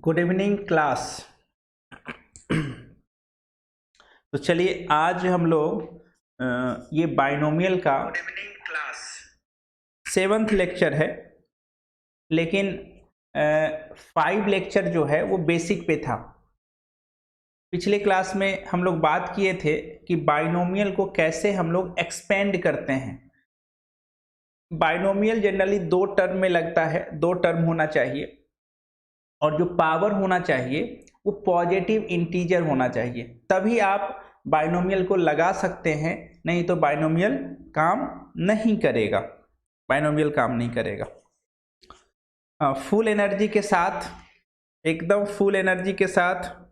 Good evening class. तो चलिए आज हम लोग ये बाइनोमियल का good evening class 7th lecture है, लेकिन 5 लेक्चर जो है वो बेसिक पे था। पिछले क्लास में हम लोग बात किए थे कि बाइनोमियल को कैसे हम लोग एक्सपेंड करते हैं। बाइनोमियल जनरली 2 टर्म में लगता है, 2 टर्म होना चाहिए, और जो पावर होना चाहिए वो पॉजिटिव इंटीजर होना चाहिए, तभी आप बाइनोमियल को लगा सकते हैं, नहीं तो बाइनोमियल काम नहीं करेगा। बाइनोमियल काम नहीं करेगा। फुल एनर्जी के साथ, एकदम फुल एनर्जी के साथ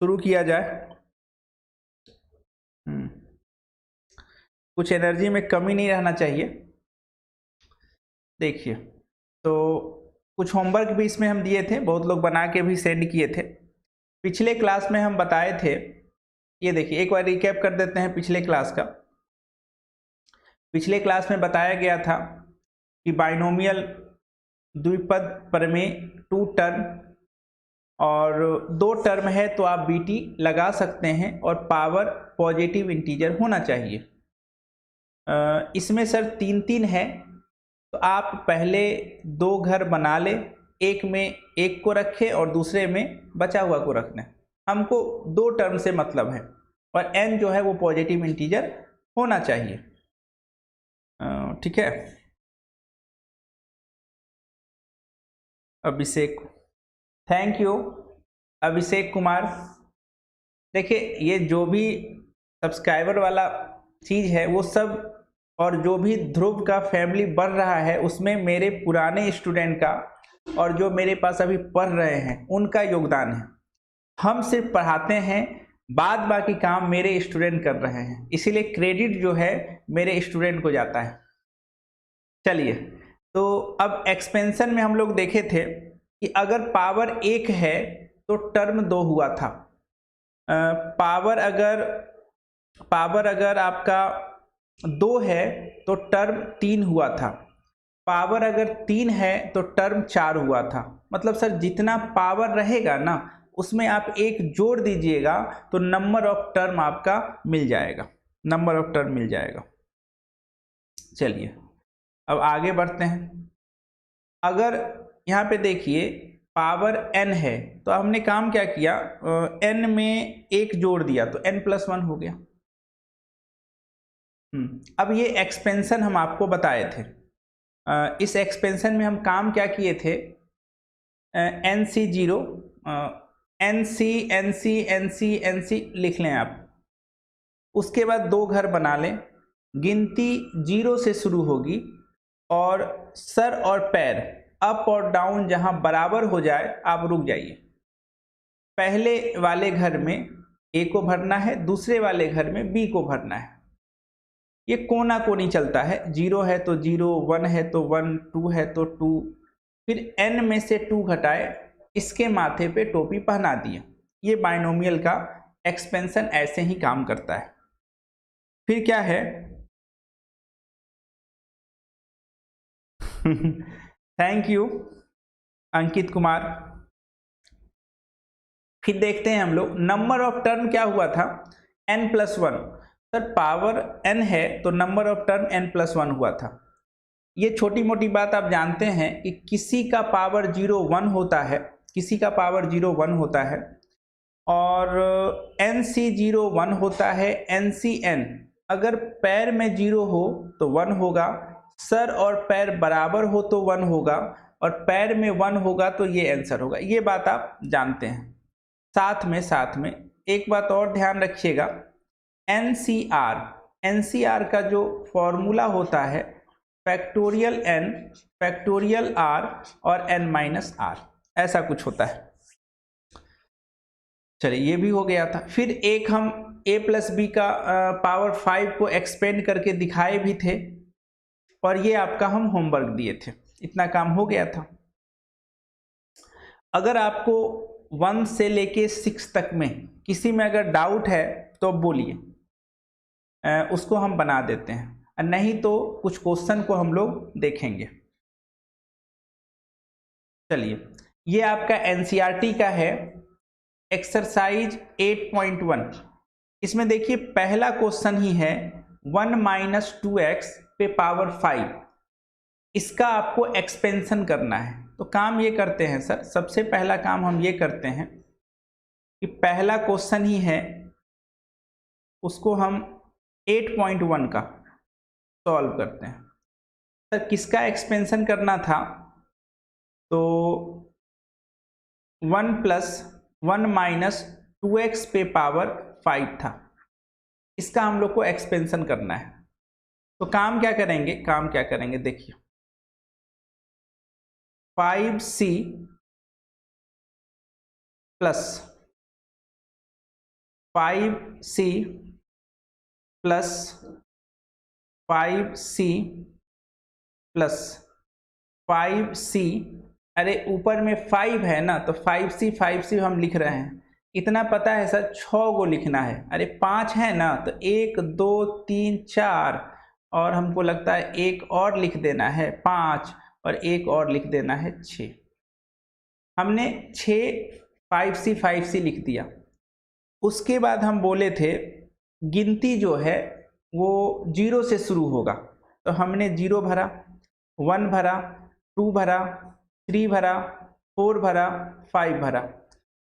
शुरू किया जाए। कुछ एनर्जी में कमी नहीं रहना चाहिए। देखिए, तो कुछ होमवर्क भी इसमें हम दिए थे, बहुत लोग बना के भी सेंड किए थे। पिछले क्लास में हम बताए थे, ये देखिए एक बार रिकैप कर देते हैं पिछले क्लास का। पिछले क्लास में बताया गया था कि बाइनोमियल द्विपद प्रमेय 2 टर्म और 2 टर्म है तो आप बीटी लगा सकते हैं और पावर पॉजिटिव इंटीजर होना चाहिए। इसमें सर 3-3 है, तो आप पहले 2 घर बना ले, एक में एक को रखें और दूसरे में बचा हुआ को रखना है। हमको 2 टर्म से मतलब है, और n जो है वो पॉजिटिव इंटीजर होना चाहिए। ठीक है। अभिषेक, थैंक यू अभिषेक कुमार। देखिए, ये जो भी सब्सक्राइबर वाला चीज़ है वो सब, और जो भी ध्रुव का फैमिली बढ़ रहा है उसमें मेरे पुराने स्टूडेंट का और जो मेरे पास अभी पढ़ रहे हैं उनका योगदान है। हम सिर्फ पढ़ाते हैं, बाद बाकी काम मेरे स्टूडेंट कर रहे हैं, इसीलिए क्रेडिट जो है मेरे स्टूडेंट को जाता है। चलिए, तो अब एक्सपेंशन में हम लोग देखे थे कि अगर पावर 1 है तो टर्म 2 हुआ था। पावर अगर आपका 2 है तो टर्म 3 हुआ था। पावर अगर 3 है तो टर्म 4 हुआ था। मतलब सर जितना पावर रहेगा ना उसमें आप 1 जोड़ दीजिएगा तो नंबर ऑफ टर्म आपका मिल जाएगा, नंबर ऑफ टर्म मिल जाएगा। चलिए अब आगे बढ़ते हैं। अगर यहाँ पे देखिए पावर n है तो हमने काम क्या किया, n में 1 जोड़ दिया तो n+1 हो गया। अब ये एक्सपेंशन हम आपको बताए थे। इस एक्सपेंशन में हम काम क्या किए थे, NC0 NC लिख लें आप। उसके बाद 2 घर बना लें, गिनती 0 से शुरू होगी और सर और पैर अप और डाउन जहां बराबर हो जाए आप रुक जाइए। पहले वाले घर में A को भरना है, दूसरे वाले घर में B को भरना है। ये कोना कोनी चलता है, 0 है तो 0, 1 है तो 1, 2 है तो 2, फिर n में से 2 घटाए, इसके माथे पे टोपी पहना दिया। ये बाइनोमियल का एक्सपेंशन ऐसे ही काम करता है। फिर क्या है थैंक यू अंकित कुमार। फिर देखते हैं हम लोग नंबर ऑफ टर्म क्या हुआ था, n+1। सर पावर n है तो नंबर ऑफ टर्म n+1 हुआ था। ये छोटी मोटी बात आप जानते हैं कि किसी का पावर 0 1 होता है, किसी का पावर 0 1 होता है, और NC0 1 होता है, NCN अगर पैर में 0 हो तो 1 होगा, सर और पैर बराबर हो तो 1 होगा, और पैर में 1 होगा तो ये आंसर होगा। ये बात आप जानते हैं। साथ में एक बात और ध्यान रखिएगा, NCR का जो फॉर्मूला होता है फैक्टोरियल n फैक्टोरियल r और n-r, ऐसा कुछ होता है। चलिए ये भी हो गया था। फिर एक हम a+b का पावर 5 को एक्सपेंड करके दिखाए भी थे, और ये आपका हम होमवर्क दिए थे। इतना काम हो गया था। अगर आपको 1 से लेके 6 तक में किसी में अगर डाउट है तो बोलिए, उसको हम बना देते हैं, नहीं तो कुछ क्वेश्चन को हम लोग देखेंगे। चलिए, ये आपका एनसीईआरटी का है एक्सरसाइज 8.1। इसमें देखिए पहला क्वेश्चन ही है 1 माइनस 2x पे पावर 5, इसका आपको एक्सपेंशन करना है। तो काम ये करते हैं सर, सबसे पहला काम हम ये करते हैं कि पहला क्वेश्चन ही है उसको हम 8.1 का सॉल्व करते हैं। सर किसका एक्सपेंशन करना था, तो 1 प्लस 1 माइनस 2x पे पावर 5 था, इसका हम लोग को एक्सपेंशन करना है। तो काम क्या करेंगे, देखिए 5c plus 5c plus 5c plus 5c, अरे ऊपर में 5 है ना, तो 5c हम लिख रहे हैं। इतना पता है सर, 6 को लिखना है। अरे 5 है ना, तो 1 2 3 4, और हमको लगता है एक और लिख देना है 5, और एक और लिख देना है 6। हमने 6 5c लिख दिया। उसके बाद हम बोले थे गिनती जो है वो 0 से शुरू होगा, तो हमने 0 भरा, 1 भरा, 2 भरा, 3 भरा, 4 भरा, 5 भरा।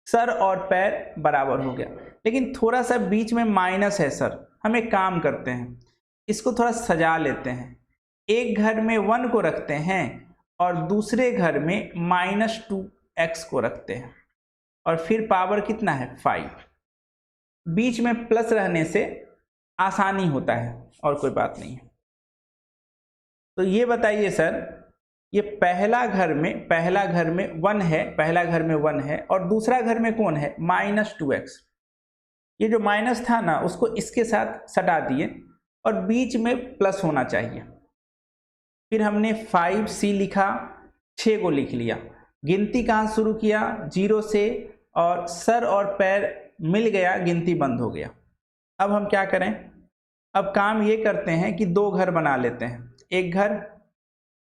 सर और पैर बराबर हो गया, लेकिन थोड़ा सा बीच में माइनस है सर। हम एक काम करते हैं, इसको थोड़ा सजा लेते हैं। एक घर में 1 को रखते हैं और दूसरे घर में -2x को रखते हैं, और फिर पावर कितना है 5। बीच में प्लस रहने से आसानी होता है, और कोई बात नहीं है। तो ये बताइए सर, ये पहला घर में 1 है, पहला घर में 1 है, और दूसरा घर में कौन है -2x। ये जो माइनस था ना, उसको इसके साथ सटा दिए, और बीच में प्लस होना चाहिए। फिर हमने 5c लिखा, 6 को लिख लिया। गिनती कहाँ शुरू किया, 0 से, और सर और पैर मिल गया, गिनती बंद हो गया। अब हम क्या करें, अब काम ये करते हैं कि 2 घर बना लेते हैं, एक घर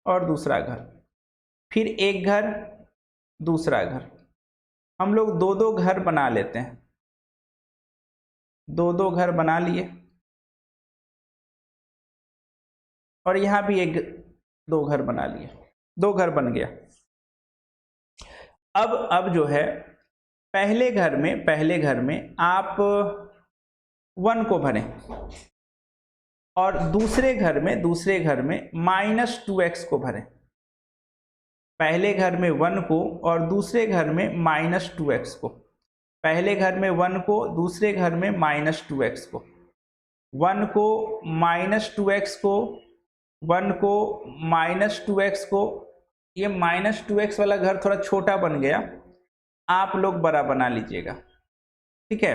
और दूसरा घर, फिर एक घर दूसरा घर। हम लोग 2 घर बना लेते हैं, 2 घर बना लिए, और यहाँ भी 2 घर बना लिए, 2 घर बन गया। अब जो है पहले घर में आप 1 को भरें, और दूसरे घर में -2x को भरें। पहले घर में 1 को और दूसरे घर में -2x को, पहले घर में 1 को, दूसरे घर में -2x को, 1 को -2x को, 1 को -2x को। ये -2x वाला घर थोड़ा छोटा बन गया, आप लोग बड़ा बना लीजिएगा, ठीक है।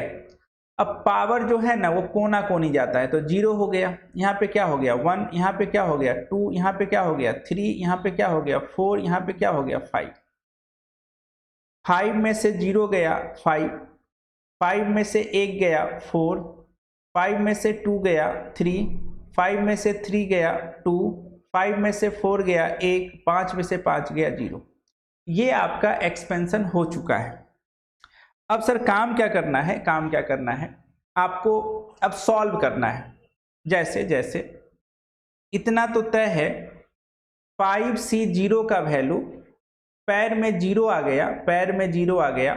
अब पावर जो है ना वो कोना कोनी जाता है, तो 0 हो गया, यहाँ पे क्या हो गया 1, यहाँ पे क्या हो गया 2, यहाँ पे क्या हो गया 3, यहाँ पे क्या हो गया 4, यहाँ पे क्या हो गया 5। 5 में से 0 गया 5, 5 में से 1 गया 4, 5 में से 2 गया 3, 5 में से 3 गया 2, 5 में से 4 गया 1, 5 में से 5 गया 0। ये आपका एक्सपेंशन हो चुका है। अब सर काम क्या करना है, आपको अब सॉल्व करना है। जैसे इतना तो तय है, 5c 0 का वैल्यू, पैर में 0 आ गया,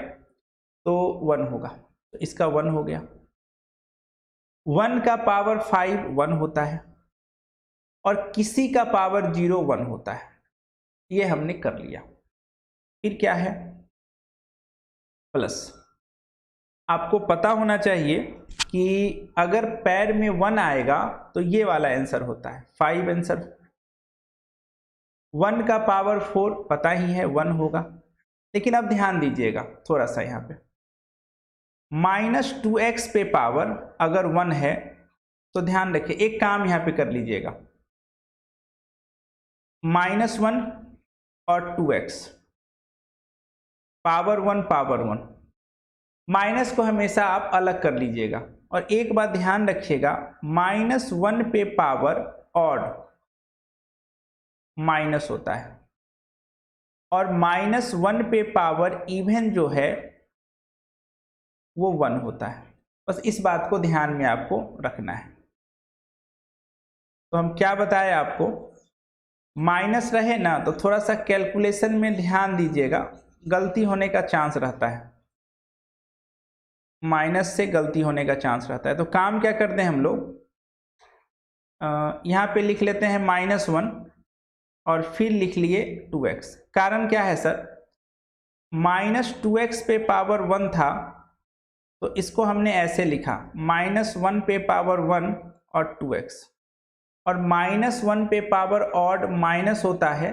तो 1 होगा, तो इसका 1 हो गया। 1 का पावर 5 1 होता है, और किसी का पावर 0 1 होता है। ये हमने कर लिया। फिर क्या है, प्लस। आपको पता होना चाहिए कि अगर पैर में 1 आएगा तो ये वाला आंसर होता है 5 आंसर। 1 का पावर 4 पता ही है 1 होगा, लेकिन अब ध्यान दीजिएगा थोड़ा सा, यहाँ पे -2x पे पावर अगर 1 है तो ध्यान रखिए, एक काम यहाँ पे कर लीजिएगा, -1 और 2x, पावर 1 माइनस को हमेशा आप अलग कर लीजिएगा। और एक बात ध्यान रखिएगा, -1 पे पावर ऑड माइनस होता है और -1 पे पावर इवन जो है वो 1 होता है। बस इस बात को ध्यान में आपको रखना है। तो हम क्या बताए आपको, माइनस रहे ना तो थोड़ा सा कैलकुलेशन में ध्यान दीजिएगा, गलती होने का चांस रहता है, माइनस से गलती होने का चांस रहता है। तो काम क्या करते हैं हम लोग, यहाँ पे लिख लेते हैं -1 और फिर लिख लिए 2x। कारण क्या है सर, -2x पे पावर 1 था तो इसको हमने ऐसे लिखा, -1 पे पावर 1 और 2x। और -1 पे पावर ऑड माइनस होता है,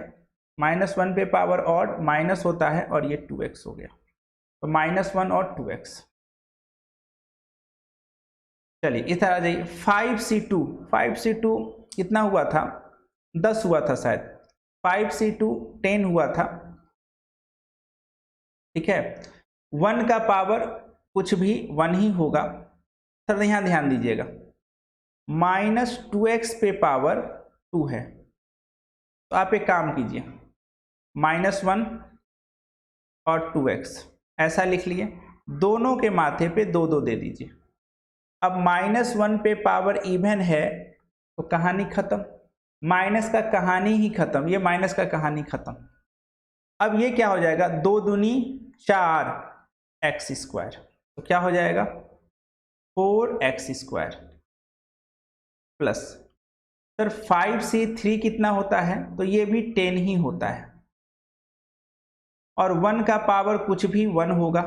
-1 पे पावर ऑड माइनस होता है और ये 2x हो गया। तो -1 और 2x। चलिए इधर आ जाइए, 5c2 कितना हुआ था, 10 हुआ था शायद, 5c2 10 हुआ था, ठीक है। 1 का पावर कुछ भी 1 ही होगा। सर यहाँ ध्यान दीजिएगा, -2x पे पावर 2 है, तो आप एक काम कीजिए, -1 और 2x ऐसा लिख लिए, दोनों के माथे पे 2 2 दे दीजिए। अब -1 पे पावर इवन है तो कहानी खत्म, माइनस का कहानी ही खत्म, ये माइनस का कहानी खत्म। अब ये क्या हो जाएगा, 2 दूनी 4x², तो क्या हो जाएगा 4x² प्लस, सर 5c3 कितना होता है, तो ये भी 10 ही होता है। और 1 का पावर कुछ भी 1 होगा,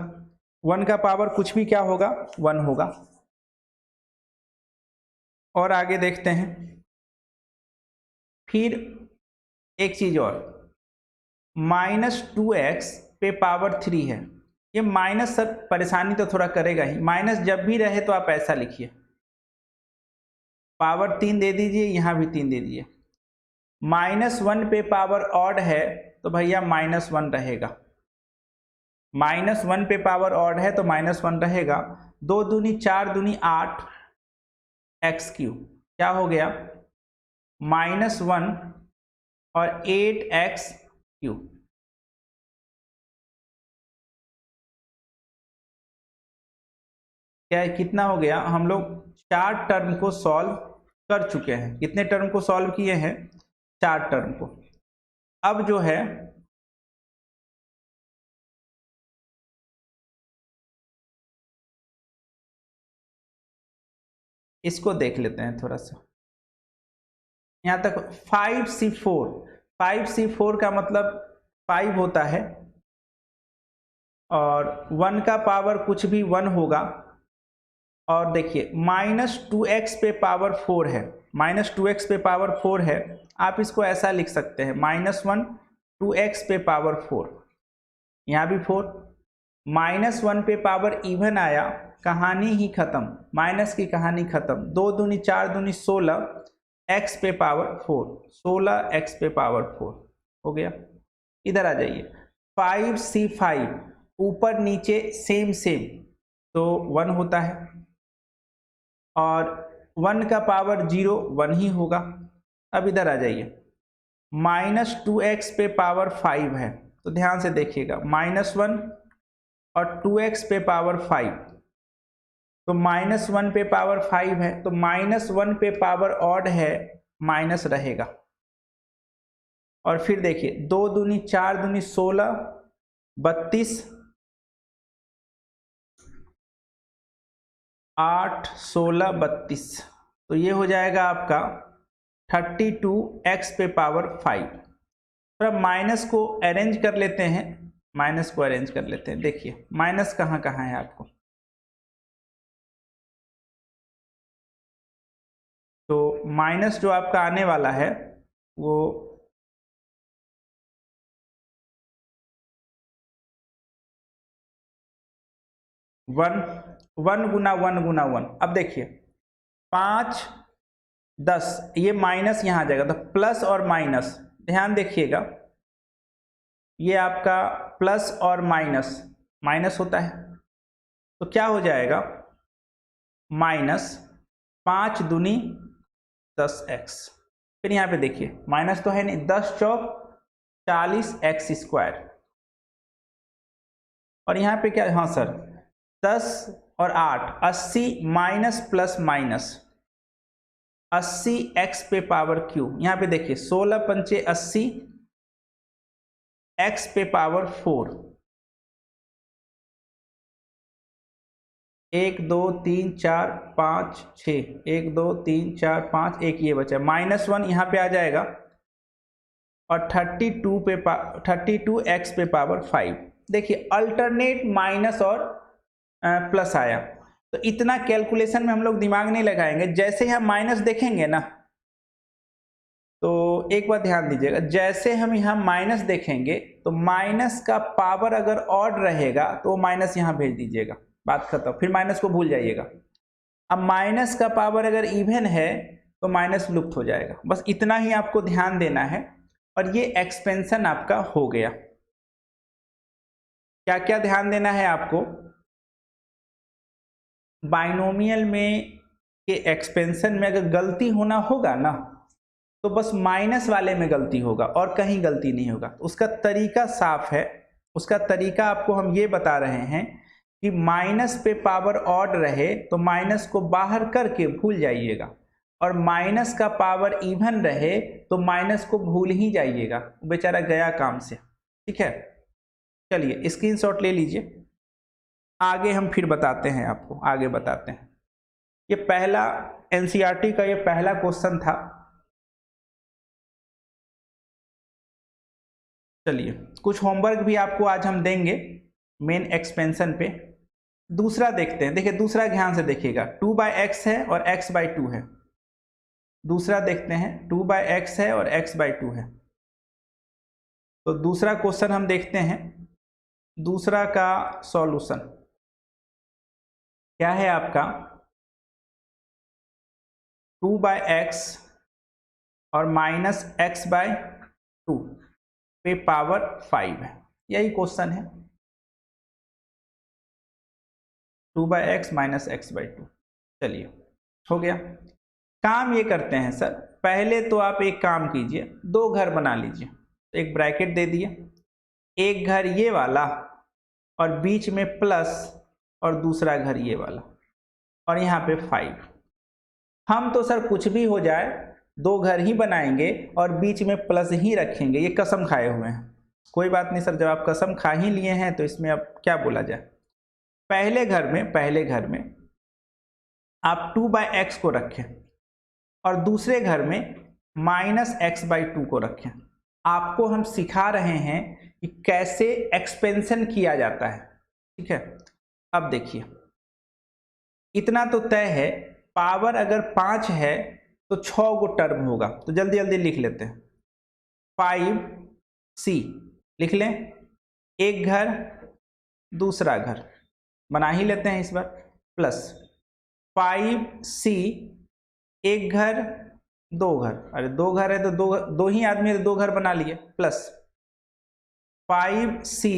1 का पावर कुछ भी क्या होगा 1 होगा। और आगे देखते हैं, फिर एक चीज और, -2x पे पावर 3 है, ये माइनस सर परेशानी तो थोड़ा करेगा ही, माइनस जब भी रहे तो आप ऐसा लिखिए, पावर 3 दे दीजिए, यहां भी 3 दे दीजिए। -1 पे पावर ऑड है तो भैया -1 रहेगा, -1 पे पावर ऑड है तो -1 रहेगा। 2 दूनी 4 दूनी 8 x³ क्या हो गया -1 और 8x³ क्या कितना हो गया, हम लोग 4 टर्म को सॉल्व कर चुके हैं। कितने टर्म को सॉल्व किए हैं, 4 टर्म को। अब जो है इसको देख लेते हैं थोड़ा सा, यहाँ तक 5c4 का मतलब 5 होता है और 1 का पावर कुछ भी 1 होगा। और देखिए -2x पे पावर 4 है, -2x पे पावर 4 है, आप इसको ऐसा लिख सकते हैं -1 2x पे पावर 4, यहाँ भी 4, -1 पे पावर इवन आया, कहानी ही खत्म, माइनस की कहानी खत्म। 2 दूनी 4 दूनी 16 x पे पावर 4, 16 x पे पावर 4 हो गया। इधर आ जाइए, 5c5 ऊपर नीचे सेम तो 1 होता है और 1 का पावर 0 1 ही होगा। अब इधर आ जाइए, -2x पे पावर 5 है, तो ध्यान से देखिएगा, -1 और 2x पे पावर 5, तो -1 पे पावर 5 है, तो -1 पे पावर ऑड है, माइनस रहेगा। और फिर देखिए 2 दूनी 4 दूनी 16 32 8 16 32, तो ये हो जाएगा आपका 32x पे पावर 5। तो अब माइनस को अरेंज कर लेते हैं, माइनस को अरेंज कर लेते हैं। देखिए माइनस कहाँ कहाँ है आपको, तो माइनस जो आपका आने वाला है वो 1 1 गुना 1 गुना 1। अब देखिए 5 10, ये माइनस यहाँ आ जाएगा, तो प्लस और माइनस, ध्यान देखिएगा, ये आपका प्लस और माइनस, माइनस होता है, तो क्या हो जाएगा, -5×10x। फिर यहाँ पे देखिए माइनस तो है नहीं, 10 चौक 40x²। और यहाँ पे क्या, हाँ सर 10 और 8 80 माइनस प्लस माइनस 80x पे पावर क्यू। यहाँ पे देखिए 16 पंचे 80 x पे पावर 4। 1 2 3 4 5 6, 1 2 3 4 5, एक ये बचा, -1 यहाँ पे आ जाएगा और 32x पे पावर 5। देखिए अल्टरनेट माइनस और प्लस आया, तो इतना कैलकुलेशन में हम लोग दिमाग नहीं लगाएंगे। जैसे ही हम माइनस देखेंगे ना, तो एक बात ध्यान दीजिएगा, जैसे हम यहाँ माइनस देखेंगे तो माइनस का पावर अगर ऑड रहेगा तो माइनस यहाँ भेज दीजिएगा, बात खत्म, फिर माइनस को भूल जाइएगा। अब माइनस का पावर अगर इवन है तो माइनस लुप्त हो जाएगा, बस इतना ही आपको ध्यान देना है। और ये एक्सपेंशन आपका हो गया। क्या क्या ध्यान देना है आपको, बाइनोमियल में के एक्सपेंशन में अगर गलती होना होगा ना, तो बस माइनस वाले में गलती होगा और कहीं गलती नहीं होगा। उसका तरीका साफ है, उसका तरीका आपको हम ये बता रहे हैं कि माइनस पे पावर ऑड रहे तो माइनस को बाहर करके भूल जाइएगा, और माइनस का पावर इवन रहे तो माइनस को भूल ही जाइएगा, बेचारा गया काम से। ठीक है, चलिए स्क्रीनशॉट ले लीजिए, आगे हम फिर बताते हैं आपको, आगे बताते हैं। ये पहला एनसीईआरटी का ये पहला क्वेश्चन था। चलिए कुछ होमवर्क भी आपको आज हम देंगे मेन एक्सपेंशन पे। दूसरा देखते हैं, देखिए दूसरा ध्यान से देखिएगा, 2/x है और x/2 है। दूसरा देखते हैं, 2/x है और x/2 है। तो दूसरा क्वेश्चन हम देखते हैं, दूसरा का सॉल्यूशन क्या है आपका, 2/x और -x/2 पे पावर 5 है, यही क्वेश्चन है, 2/x -x/2। चलिए हो गया। काम ये करते हैं सर, पहले तो आप एक काम कीजिए, दो घर बना लीजिए, एक ब्रैकेट दे दिए, एक घर ये वाला और बीच में प्लस, और दूसरा घर ये वाला, और यहाँ पे 5। हम तो सर कुछ भी हो जाए दो घर ही बनाएंगे और बीच में प्लस ही रखेंगे, ये कसम खाए हुए हैं। कोई बात नहीं सर, जब आप कसम खा ही लिए हैं तो इसमें अब क्या बोला जाए। पहले घर में आप 2/x को रखें और दूसरे घर में -x/2 को रखें। आपको हम सिखा रहे हैं कि कैसे एक्सपेंशन किया जाता है। ठीक है, अब देखिए इतना तो तय है, पावर अगर 5 है तो 6 गो टर्म होगा, तो जल्दी जल्दी लिख लेते हैं। 5c लिख लें, एक घर दूसरा घर बना ही लेते हैं इस बार, प्लस 5c एक घर दो घर, अरे दो घर है तो दो ही आदमी है तो दो घर बना लिए, प्लस 5c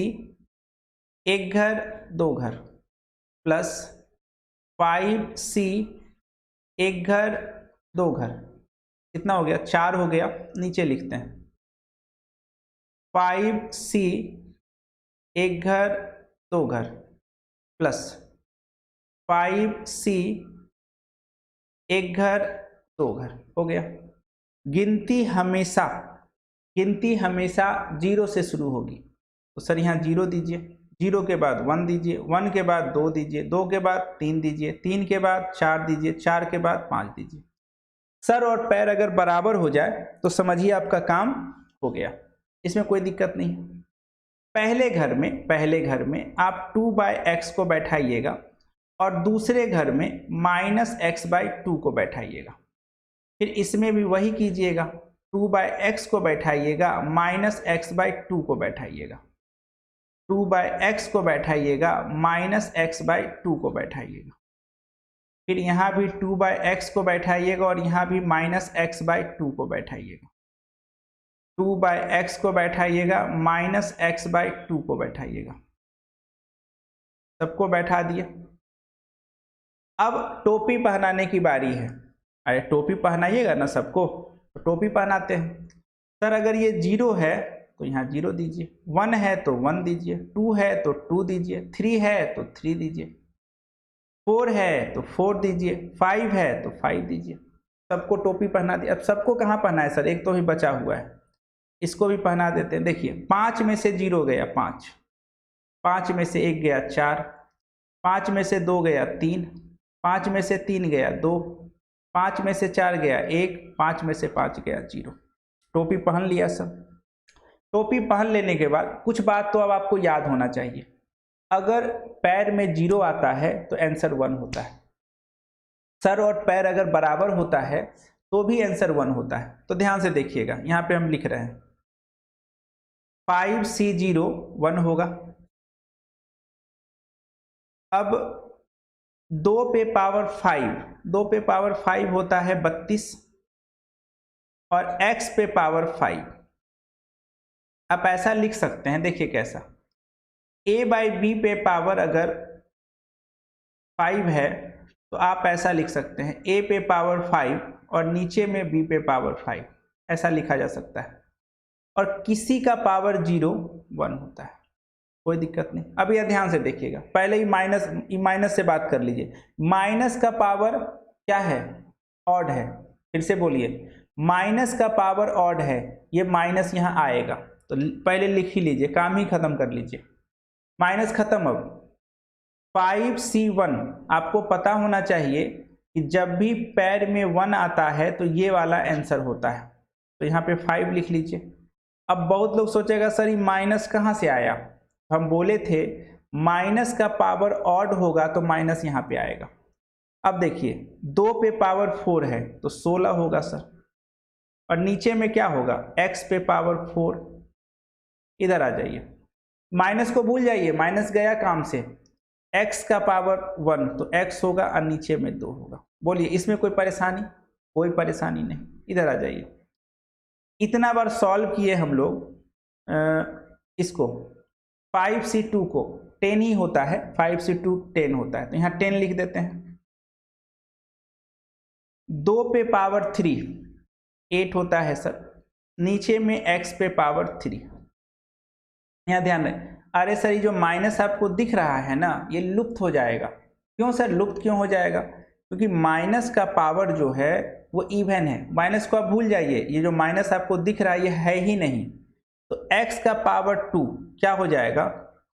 एक घर दो घर, प्लस 5c एक घर दो घर, कितना हो गया, 4 हो गया। नीचे लिखते हैं 5c एक घर दो घर, प्लस 5c एक घर दो घर, हो गया। गिनती हमेशा 0 से शुरू होगी, तो सर यहाँ 0 दीजिए, 0 के बाद 1 दीजिए, 1 के बाद 2 दीजिए, 2 के बाद 3 दीजिए, 3 के बाद 4 दीजिए, 4 के बाद 5 दीजिए। सर और पैर अगर बराबर हो जाए तो समझिए आपका काम हो गया, इसमें कोई दिक्कत नहीं। पहले घर में आप 2/x को बैठाइएगा और दूसरे घर में -x/2 को बैठाइएगा। फिर इसमें भी वही कीजिएगा, 2/x को बैठाइएगा, -x/2 को बैठाइएगा, 2/x को बैठाइएगा, -x/2 को बैठाइएगा। फिर यहाँ भी 2/x को बैठाइएगा और यहाँ भी -x/2 को बैठाइएगा, 2/x को बैठाइएगा, -x/2 को बैठाइएगा। सबको बैठा दिया। अब टोपी पहनाने की बारी है। अरे टोपी पहनाइएगा ना सबको, तो टोपी पहनाते हैं। सर अगर ये 0 है तो यहाँ 0 दीजिए, 1 है तो 1 दीजिए, 2 है तो 2 दीजिए, 3 है तो 3 दीजिए, 4 है तो 4 दीजिए, 5 है तो 5 दीजिए। सबको टोपी पहना दी। अब सबको कहाँ पहना है सर, एक तो ही बचा हुआ है, इसको भी पहना देते हैं। देखिए 5 में से 0 गया 5, 5 में से 1 गया 4, 5 में से 2 गया 3, 5 में से 3 गया 2, 5 में से 4 गया 1, 5 में से 5 गया 0। टोपी पहन लिया सब। टोपी पहन लेने के बाद कुछ बात तो अब आपको याद होना चाहिए। अगर पैर में 0 आता है तो आंसर 1 होता है। सर और पैर अगर बराबर होता है तो भी आंसर 1 होता है। तो ध्यान से देखिएगा, यहाँ पे हम लिख रहे हैं 5C0 1 होगा। अब 2 पे पावर 5, 2 पे पावर 5 होता है 32, और x पे पावर 5। आप ऐसा लिख सकते हैं, देखिए कैसा, a/b पे पावर अगर 5 है तो आप ऐसा लिख सकते हैं a पे पावर 5 और नीचे में b पे पावर 5, ऐसा लिखा जा सकता है। और किसी का पावर 0 1 होता है, कोई दिक्कत नहीं। अब यह ध्यान से देखिएगा, पहले ही माइनस से बात कर लीजिए। माइनस का पावर क्या है, ऑड है। फिर से बोलिए, माइनस का पावर ऑड है, ये माइनस यहाँ आएगा। तो पहले लिख ही लीजिए, काम ही खत्म कर लीजिए, माइनस खत्म। अब 5C1 आपको पता होना चाहिए कि जब भी पैर में 1 आता है तो ये वाला आंसर होता है। तो यहाँ पे 5 लिख लीजिए। अब बहुत लोग सोचेगा सर ये माइनस कहाँ से आया, हम बोले थे माइनस का पावर ऑड होगा तो माइनस यहाँ पे आएगा। अब देखिए 2 पे पावर 4 है तो 16 होगा सर, और नीचे में क्या होगा, x पे पावर 4। इधर आ जाइए, माइनस को भूल जाइए, माइनस गया काम से। x का पावर 1 तो x होगा और नीचे में 2 होगा। बोलिए इसमें कोई परेशानी, कोई परेशानी नहीं। इधर आ जाइए, इतना बार सॉल्व किए हम लोग इसको। 5C2 को 10 ही होता है, 5C2 10 होता है, तो यहाँ 10 लिख देते हैं। 2 पे पावर 3 8 होता है सर, नीचे में x पे पावर 3। यहाँ ध्यान रखें, अरे सर ये जो माइनस आपको दिख रहा है ना, ये लुप्त हो जाएगा। क्यों सर लुप्त क्यों हो जाएगा, क्योंकि माइनस का पावर जो है वो इवन है। माइनस को आप भूल जाइए, ये जो माइनस आपको दिख रहा है ये है ही नहीं। तो x का पावर 2 क्या हो जाएगा,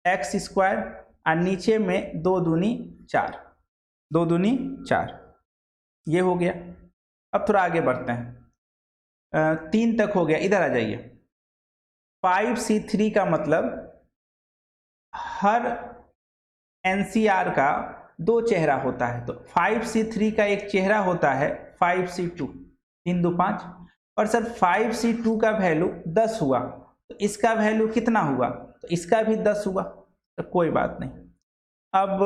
x स्क्वायर, और नीचे में 2 दूनी 4, 2 दूनी 4, ये हो गया। अब थोड़ा आगे बढ़ते हैं, 3 तक हो गया। इधर आ जाइए, 5C3 का मतलब हर NCR का 2 चेहरा होता है। तो 5C3 का एक चेहरा होता है 5C2, 3 2 5। और सर 5C2 का वैल्यू 10 हुआ, तो इसका वैल्यू कितना हुआ, तो इसका भी 10 हुआ। तो कोई बात नहीं, अब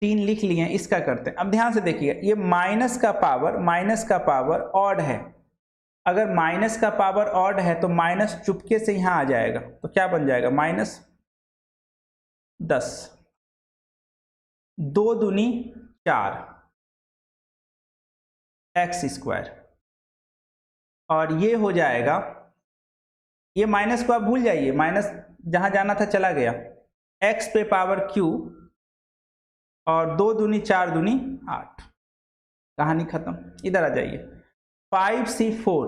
3 लिख लिए, इसका करते हैं। अब ध्यान से देखिए, ये माइनस का पावर ऑड है। अगर माइनस का पावर ऑड है तो माइनस चुपके से यहाँ आ जाएगा, तो क्या बन जाएगा, -10, 2 दूनी 4 x स्क्वायर, और ये हो जाएगा, ये माइनस को आप भूल जाइए, माइनस जहां जाना था चला गया, x पे पावर q, और 2 दूनी 4 दूनी 8, कहानी खत्म। इधर आ जाइए, 5C4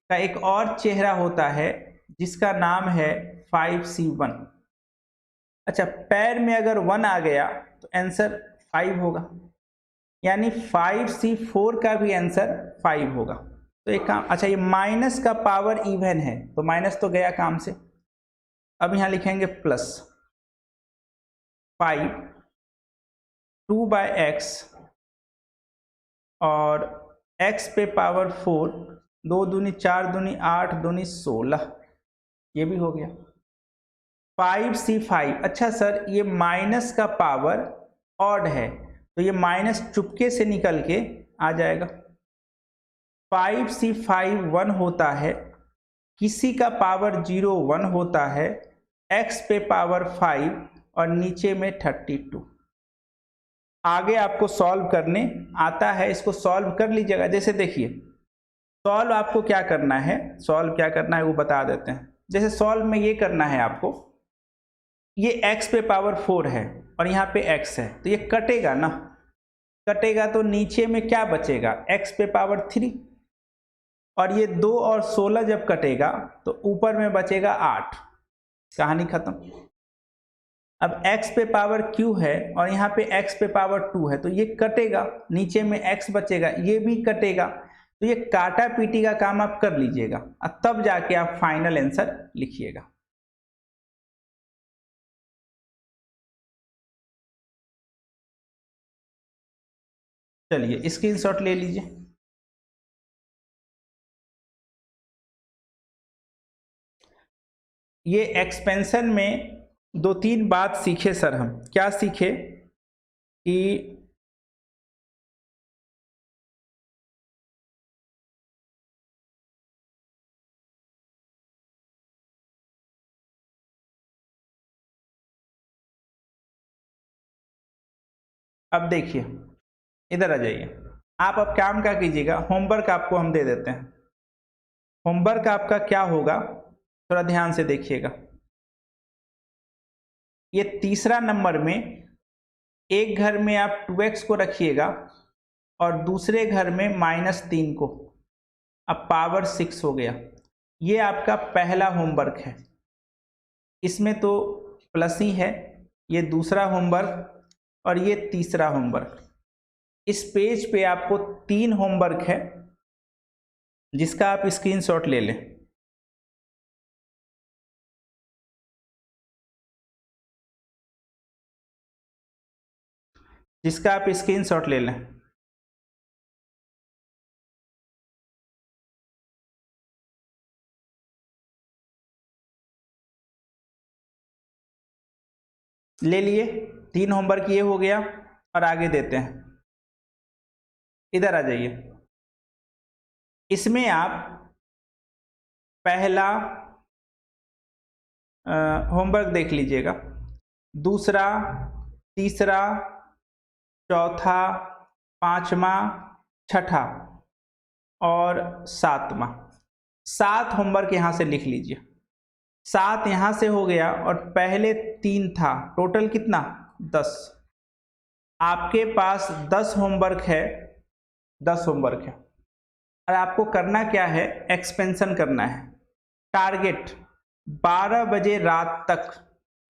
का एक और चेहरा होता है जिसका नाम है 5C1। अच्छा, पैर में अगर 1 आ गया तो आंसर 5 होगा, यानी 5C4 का भी आंसर 5 होगा। तो एक काम, अच्छा ये माइनस का पावर इवन है तो माइनस तो गया काम से। अब यहाँ लिखेंगे प्लस 5 2/x, और x पे पावर 4, 2 दूनी 4 दूनी 8 दूनी 16, ये भी हो गया। 5C5, अच्छा सर ये माइनस का पावर ऑड है तो ये माइनस चुपके से निकल के आ जाएगा। 5C5 1 होता है, किसी का पावर 0 1 होता है, x पे पावर 5 और नीचे में 32। आगे आपको सॉल्व करने आता है, इसको सॉल्व कर लीजिएगा। जैसे देखिए सॉल्व आपको क्या करना है, सॉल्व क्या करना है वो बता देते हैं। जैसे सॉल्व में ये करना है आपको, ये x पे पावर 4 है और यहाँ पे x है, तो ये कटेगा ना, कटेगा तो नीचे में क्या बचेगा, x पे पावर 3, और ये 2 और 16 जब कटेगा तो ऊपर में बचेगा 8। कहानी खत्म। अब x पे पावर q है और यहाँ पे x पे पावर 2 है, तो ये कटेगा, नीचे में x बचेगा, ये भी कटेगा, तो ये काटा पीटी का काम आप कर लीजिएगा और तब जाके आप फाइनल आंसर लिखिएगा। चलिए स्क्रीनशॉट ले लीजिए। ये एक्सपेंशन में 2-3 बात सीखे सर, हम क्या सीखे कि अब देखिए इधर आ जाइए, आप अब काम क्या कीजिएगा, होमवर्क आपको हम दे देते हैं। होमवर्क आपका क्या होगा, थोड़ा ध्यान से देखिएगा। ये तीसरा नंबर में एक घर में आप 2x को रखिएगा और दूसरे घर में -3 को, अब पावर 6 हो गया। ये आपका पहला होमवर्क है, इसमें तो प्लस ही है। ये दूसरा होमवर्क और ये तीसरा होमवर्क। इस पेज पे आपको 3 होमवर्क है जिसका आप स्क्रीनशॉट ले लें। जिसका आप स्क्रीनशॉट ले लें। ले लिए, 3 होमवर्क ये हो गया और आगे देते हैं। इधर आ जाइए, इसमें आप पहला होमवर्क देख लीजिएगा, दूसरा, तीसरा, चौथा, पांचवा, छठा और सातवां। 7 होमवर्क यहाँ से लिख लीजिए। 7 यहाँ से हो गया और पहले 3 था, टोटल कितना 10। आपके पास 10 होमवर्क है, 10 होमवर्क है और आपको करना क्या है, एक्सपेंशन करना है। टारगेट 12 बजे रात तक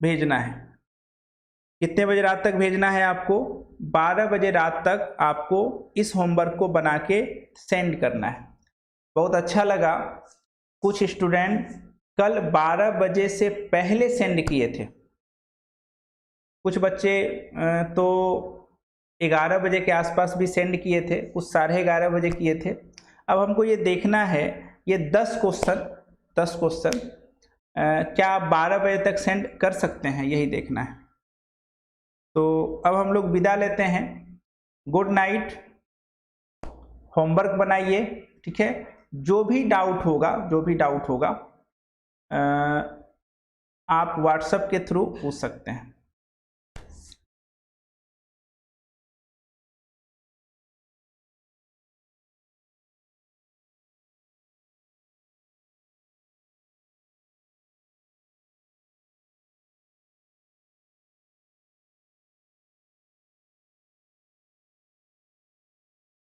भेजना है। कितने बजे रात तक भेजना है आपको, 12 बजे रात तक आपको इस होमवर्क को बना के सेंड करना है। बहुत अच्छा लगा, कुछ स्टूडेंट कल 12 बजे से पहले सेंड किए थे, कुछ बच्चे तो 11 बजे के आसपास भी सेंड किए थे, कुछ 11:30 बजे किए थे। अब हमको ये देखना है, ये 10 क्वेश्चन क्या आप 12 बजे तक सेंड कर सकते हैं, यही देखना है। तो अब हम लोग विदा लेते हैं। गुड नाइट, होमवर्क बनाइए, ठीक है। जो भी डाउट होगा आप व्हाट्सएप के थ्रू पूछ सकते हैं।